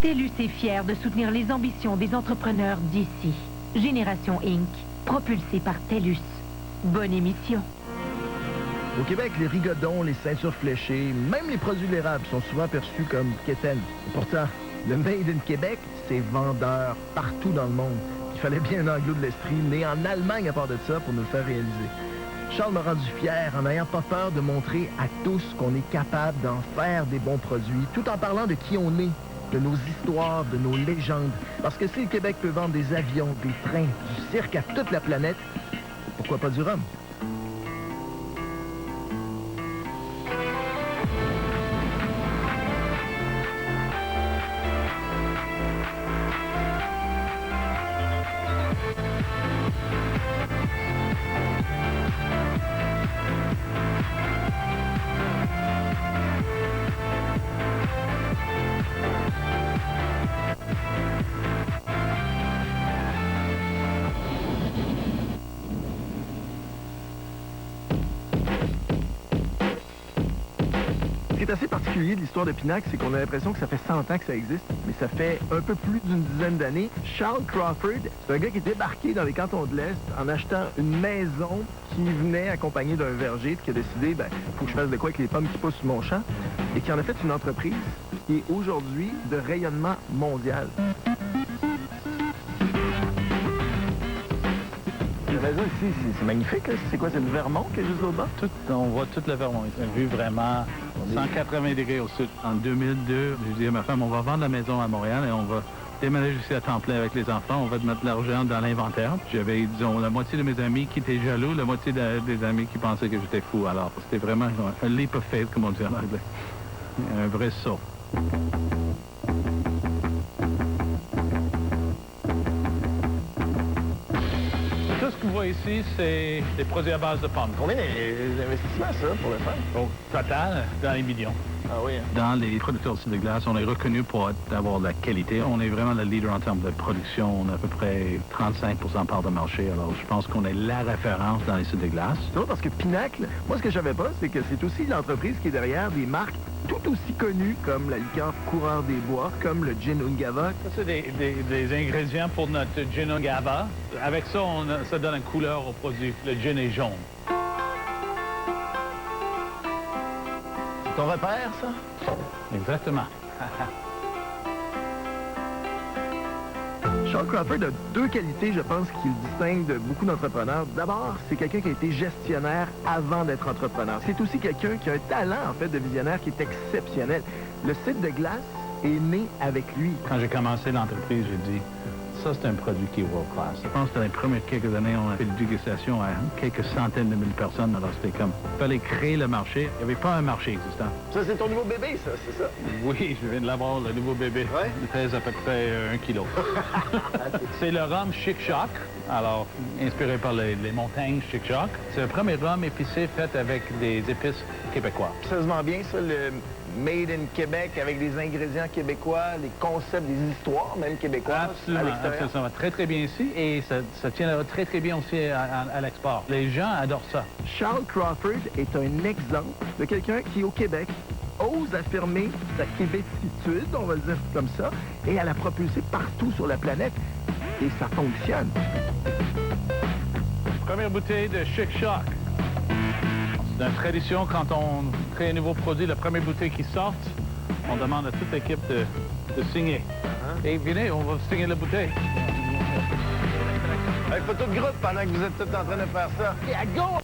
TELUS est fier de soutenir les ambitions des entrepreneurs d'ici. Génération Inc., propulsée par TELUS. Bonne émission. Au Québec, les rigodons, les ceintures fléchées, même les produits de l'érable sont souvent perçus comme quétaines. Et pourtant, le Made in Québec, c'est vendeur partout dans le monde. Il fallait bien un anglo de l'Estrie, né en Allemagne à part de ça, pour nous le faire réaliser. Charles m'a rendu fier en n'ayant pas peur de montrer à tous qu'on est capable d'en faire des bons produits, tout en parlant de qui on est, de nos histoires, de nos légendes. Parce que si le Québec peut vendre des avions, des trains, du cirque à toute la planète, pourquoi pas du rhum? Ce qui est assez particulier de l'histoire de Pinacle, c'est qu'on a l'impression que ça fait 100 ans que ça existe, mais ça fait un peu plus d'une dizaine d'années. Charles Crawford, c'est un gars qui est débarqué dans les cantons de l'Est en achetant une maison qui venait accompagnée d'un verger, puis qui a décidé, faut que je fasse de quoi avec les pommes qui poussent sur mon champ, et qui en a fait une entreprise qui est aujourd'hui de rayonnement mondial. La maison ici, c'est magnifique. C'est quoi, c'est le Vermont qui est juste là-bas? On voit tout le Vermont. C'est une vue vraiment 180 degrés au sud. En 2002, j'ai dit à ma femme, on va vendre la maison à Montréal et on va déménager ici à temps plein avec les enfants. On va mettre l'argent dans l'inventaire. J'avais, disons, la moitié de mes amis qui étaient jaloux, la moitié des amis qui pensaient que j'étais fou. Alors, c'était vraiment un leap of faith, comme on dit en anglais. Un vrai saut. Tout ce que vous voyez ici, c'est des produits à base de pommes. Combien d'investissements, ça, pour le faire? Au total, dans les millions. Ah oui, hein? Dans les producteurs de glace, on est reconnu pour avoir de la qualité. On est vraiment le leader en termes de production. On a à peu près 35% part de marché. Alors, je pense qu'on est la référence dans les sucres de glace. C'est drôle parce que Pinacle, moi, ce que je savais pas, c'est que c'est aussi l'entreprise qui est derrière des marques tout aussi connues comme la liqueur Coureur des Bois, comme le gin Ungava. Ça, c'est des ingrédients pour notre gin Ungava. Avec ça, ça donne une couleur au produit. Le gin est jaune. C'est ton repère, ça? Exactement. Charles Crawford a deux qualités, je pense, qui le distinguent de beaucoup d'entrepreneurs. D'abord, c'est quelqu'un qui a été gestionnaire avant d'être entrepreneur. C'est aussi quelqu'un qui a un talent, en fait, de visionnaire qui est exceptionnel. Le site de glace est né avec lui. Quand j'ai commencé l'entreprise, j'ai dit, ça, c'est un produit qui est world class. Je pense que dans les premières quelques années, on a fait des dégustations à quelques centaines de mille personnes. Alors, c'était comme, il fallait créer le marché. Il n'y avait pas un marché existant. Ça, c'est ton nouveau bébé, ça, c'est ça? Oui, je viens de l'avoir, le nouveau bébé. Ouais? Il pèse à peu près 1 kilo. C'est le rhum Chic Choc, alors inspiré par les montagnes Chic Choc. C'est le premier rhum épicé fait avec des épices québécois. Ça se vend bien, ça, le Made in Québec, avec des ingrédients québécois, les concepts, des histoires même québécoises Absolument, à l'extérieur. ça va très très bien ici et ça tiendra très très bien aussi à l'export. Les gens adorent ça. Charles Crawford est un exemple de quelqu'un qui, au Québec, ose affirmer sa québécitude, on va le dire comme ça, et à la propulser partout sur la planète. Et ça fonctionne. Première bouteille de Chic Choc. C'est une tradition, quand on crée un nouveau produit, la première bouteille qui sort, on demande à toute l'équipe de signer. Et venez, on va signer la bouteille. Photo de groupe pendant que vous êtes tous en train de faire ça. Et à gauche!